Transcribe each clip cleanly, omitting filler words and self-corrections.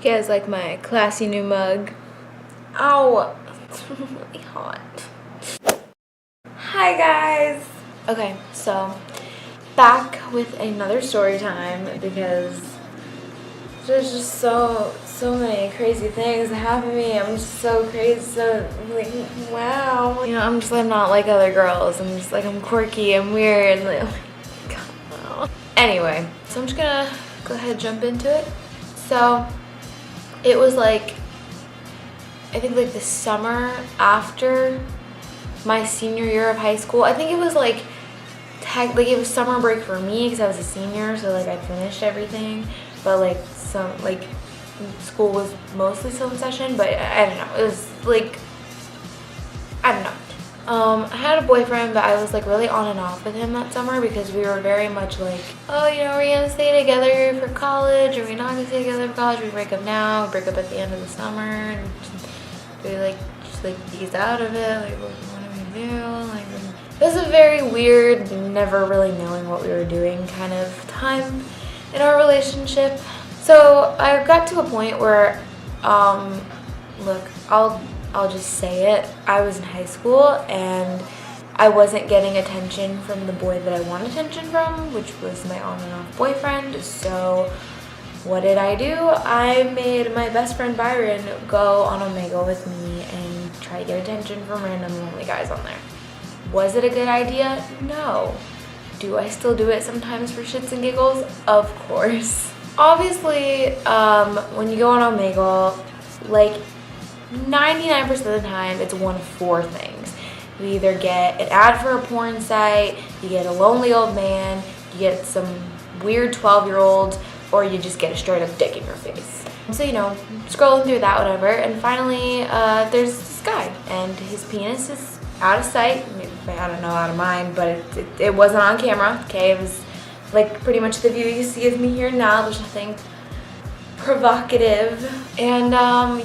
You guys like my classy new mug? Ow, it's really hot. Hi guys. Okay, so back with another story time because there's just so many crazy things that happen to me. I'm just so crazy, so like wow. You know, I'm not like other girls. I'm quirky, I'm weird. Like, oh my God, wow. Anyway, so I'm just gonna go ahead and jump into it. So it was like, I think like the summer after my senior year of high school. I think it was like it was summer break for me because I was a senior, so like I finished everything, but like school was mostly still in session, but I don't know, it was like, I don't know. I had a boyfriend, but I was like really on and off with him that summer because we were very much like, oh, you know, are we gonna stay together for college? Are we not gonna stay together for college? We break up now, we break up at the end of the summer, and we like just like ease out of it, like what do we do? Like, it was a very weird, never really knowing what we were doing kind of time in our relationship. So I got to a point where, look, I'll just say it. I was in high school and I wasn't getting attention from the boy that I want attention from, which was my on and off boyfriend. So what did I do? I made my best friend Byron go on Omegle with me and try to get attention from random lonely guys on there. Was it a good idea? No. Do I still do it sometimes for shits and giggles? Of course. Obviously, when you go on Omegle, like 99% of the time, it's one of four things. You either get an ad for a porn site, you get a lonely old man, you get some weird 12-year-old, or you just get a straight up dick in your face. So, you know, scrolling through that, whatever, and finally, there's this guy, and his penis is out of sight. I don't know, out of mind, but it wasn't on camera, okay? It was like pretty much the view you see of me here now. There's nothing provocative. And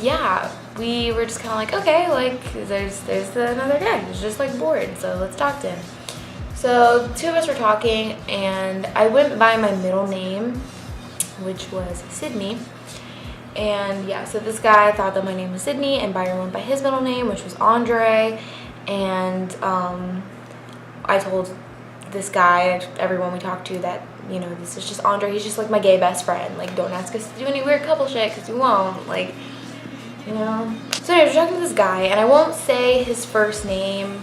yeah, we were just kind of like, okay, like there's another guy who's just like bored, so let's talk to him. So two of us were talking, and I went by my middle name, which was Sydney. And yeah, so this guy thought that my name was Sydney, and Byron went by his middle name, which was Andre. And I told this guy, everyone we talked to, that, you know, this is just Andre. He's just like my gay best friend. Like, don't ask us to do any weird couple shit because we won't. Like, you know. So anyway, we're talking to this guy, and I won't say his first name,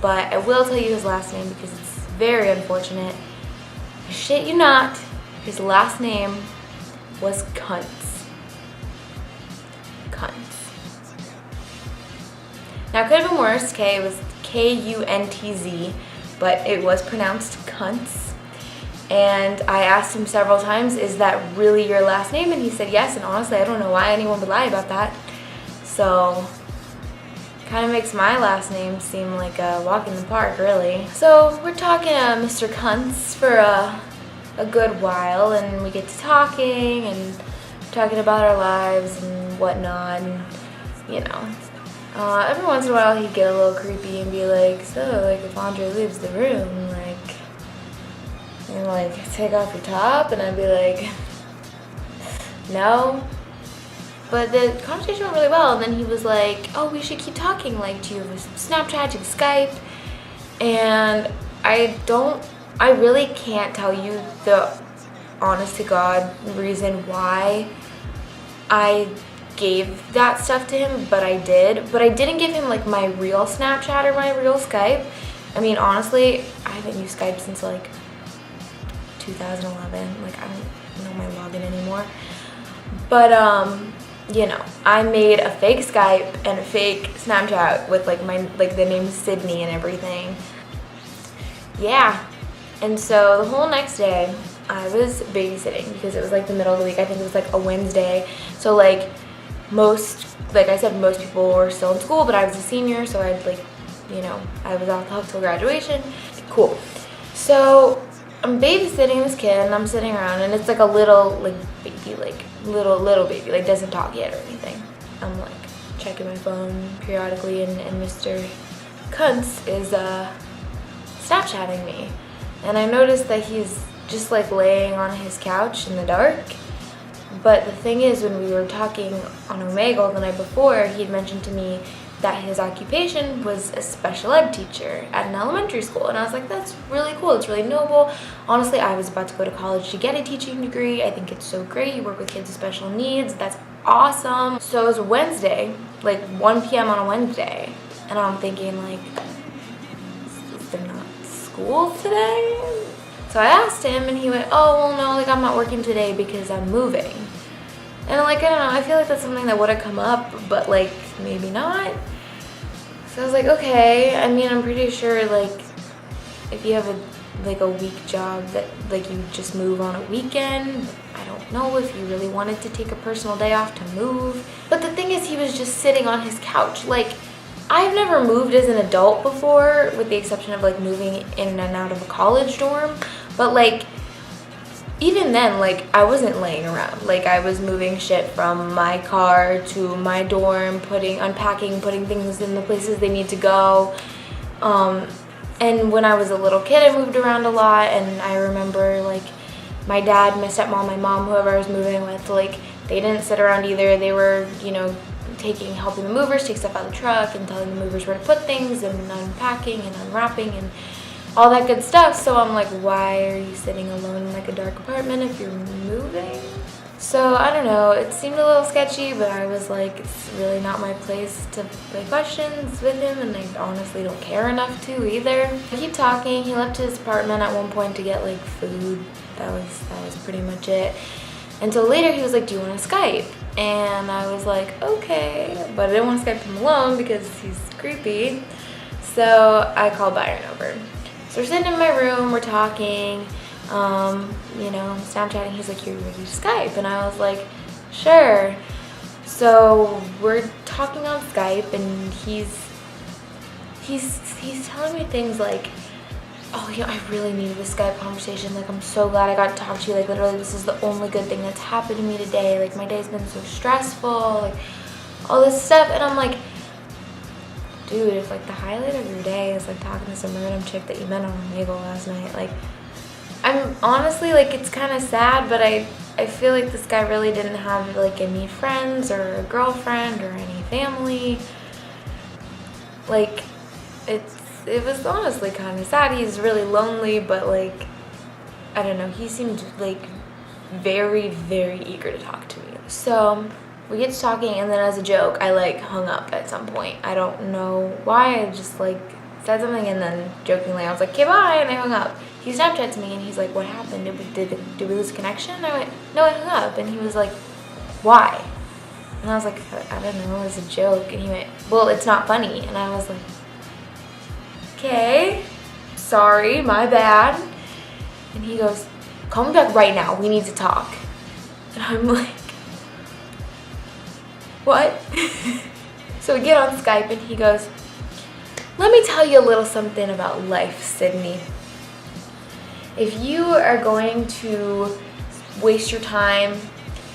but I will tell you his last name because it's very unfortunate. I shit you not, his last name was Kuntz. Kuntz. Now, it could have been worse, okay? It was Kuntz, but it was pronounced Kuntz. And I asked him several times, is that really your last name? And he said yes, and honestly, I don't know why anyone would lie about that. So, kind of makes my last name seem like a walk in the park, really. So, we're talking to Mr. Kuntz for a good while, and we get to talking, and talking about our lives and whatnot, and, you know. Every once in a while he'd get a little creepy and be like, so, like, if Andre leaves the room, like, and like, take off your top, and I'd be like, no. But the conversation went really well, and then he was like, oh, we should keep talking, like, do you have Snapchat, do you have Skype? And I really can't tell you the honest to God reason why I gave that stuff to him, but I did. But I didn't give him like my real Snapchat or my real Skype. I mean, honestly, I haven't used Skype since like 2011. Like, I don't know my login anymore. But you know, I made a fake Skype and a fake Snapchat with like the name Sydney and everything. Yeah. And so the whole next day I was babysitting because it was like the middle of the week. I think it was like a Wednesday. So like I said, most people were still in school, but I was a senior, so I'd like, you know, I was off the hook till graduation. Cool. So I'm babysitting this kid, and I'm sitting around, and it's like a little like baby, like little baby, like doesn't talk yet or anything. I'm like checking my phone periodically, and Mr. Kuntz is Snapchatting me, and I noticed that he's just like laying on his couch in the dark, But the thing is, when we were talking on Omegle the night before, he had mentioned to me that his occupation was a special ed teacher at an elementary school. And I was like, that's really cool. It's really noble. Honestly, I was about to go to college to get a teaching degree. I think it's so great. You work with kids with special needs. That's awesome. So it was Wednesday, like 1 p.m. on a Wednesday. And I'm thinking, like, is there not school today? So I asked him, and he went, oh, well, no, like, I'm not working today because I'm moving. And, like, I don't know, I feel like that's something that would have come up, but, like, maybe not. So I was like, okay. I mean, I'm pretty sure, like, if you have a week job that, like, you just move on a weekend, I don't know if you really wanted to take a personal day off to move. But the thing is, he was just sitting on his couch. Like, I've never moved as an adult before, with the exception of, like, moving in and out of a college dorm. But, like, even then, like, I wasn't laying around. Like, I was moving shit from my car to my dorm, unpacking, putting things in the places they need to go. And when I was a little kid, I moved around a lot, and I remember, like, my dad, my stepmom, my mom, whoever I was moving with, like, they didn't sit around either. They were, you know, helping the movers take stuff out of the truck and telling the movers where to put things and unpacking and unwrapping and all that good stuff. So I'm like, why are you sitting alone in, like, a dark apartment if you're moving? So I don't know, it seemed a little sketchy, but I was like, it's really not my place to play questions with him, and I honestly don't care enough to either. We keep talking. He left his apartment at one point to get, like, food. That was pretty much it. Until later he was like, do you want to Skype? And I was like, okay, but I didn't want to Skype him alone because he's creepy. So I called Byron over. So we're sitting in my room, we're talking, you know, Snapchatting. He's like, you're ready to Skype? And I was like, sure. So we're talking on Skype, and he's telling me things like, oh, yeah, I really needed this Skype conversation. Like, I'm so glad I got to talk to you. Like, literally, this is the only good thing that's happened to me today. Like, my day's been so stressful. Like, all this stuff. And I'm like, dude, if, like, the highlight of your day is, like, talking to some random chick that you met on Omegle last night, like, I'm honestly, like, it's kind of sad, but I feel like this guy really didn't have, like, any friends or a girlfriend or any family. Like, it was honestly kind of sad. He's really lonely, but, like, I don't know. He seemed, like, very, very eager to talk to me. So we get to talking, and then as a joke, I, like, hung up at some point. I don't know why. I just, like, said something, and then jokingly I was like, okay, bye, and I hung up. He Snapchats me, and he's like, what happened? Did we lose connection? And I went, no, I hung up. And he was like, why? And I was like, I don't know, it was a joke. And he went, well, it's not funny. And I was like, okay, sorry, my bad. And he goes, call me back right now, we need to talk. And I'm like, what? So we get on Skype, and he goes, let me tell you a little something about life, Sydney. If you are going to waste your time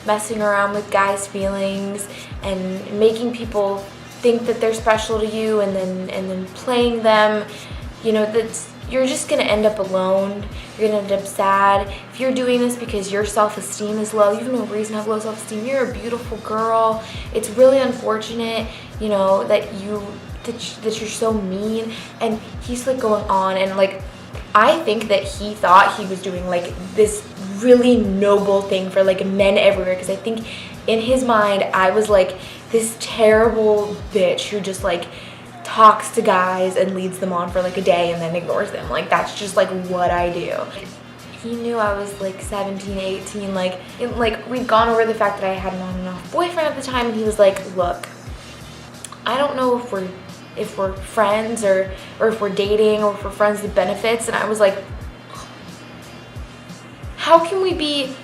messing around with guys' feelings and making people think that they're special to you, and then playing them, you know, you're just gonna end up alone. You're gonna end up sad. If you're doing this because your self-esteem is low, you have no reason to have low self-esteem. You're a beautiful girl. It's really unfortunate, you know, that you're so mean. And he's, like, going on, and, like, I think that he thought he was doing, like, this really noble thing for, like, men everywhere, because I think in his mind I was, like, this terrible bitch who just, like, talks to guys and leads them on for, like, a day and then ignores them. Like, that's just, like, what I do. He knew I was, like, 17, 18, like, we'd gone over the fact that I had an on and off boyfriend at the time, and he was like, look, I don't know if we're friends or if we're dating or if we're friends with benefits. And I was like, how can we be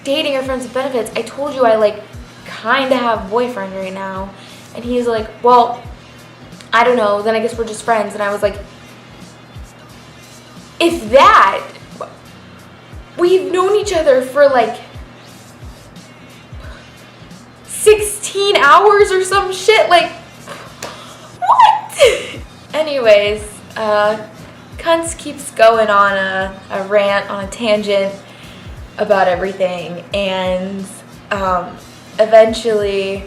dating or friends with benefits? I told you I, like, kind of have a boyfriend right now. And he's like, well, I don't know, then I guess we're just friends. And I was like, if that, we've known each other for, like, 16 hours or some shit, like, what? Anyways, Cunts keeps going on a rant, on a tangent about everything, and Eventually,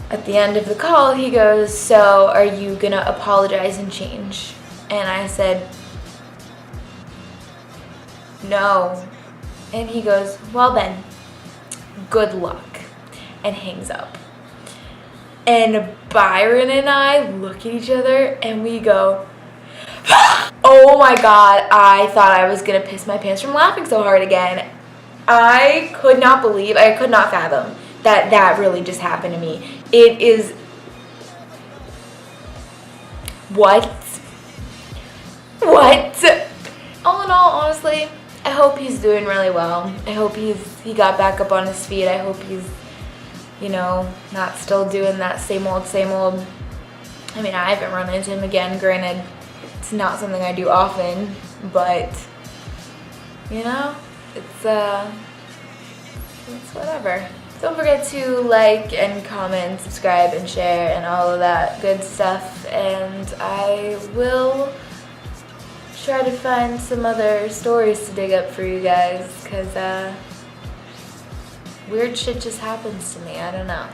at the end of the call, he goes, "So are you gonna apologize and change?" And I said, "No." And he goes, "Well then, good luck," and hangs up. And Byron and I look at each other and we go, oh my God, I thought I was gonna piss my pants from laughing so hard again. I could not fathom that really just happened to me. It is, what? All in all, honestly, I hope he's doing really well. I hope he got back up on his feet. I hope he's, not still doing that same old. I mean, I haven't run into him again. Granted, it's not something I do often, but, it's whatever. Don't forget to like and comment, subscribe and share and all of that good stuff. And I will try to find some other stories to dig up for you guys, because weird shit just happens to me. I don't know.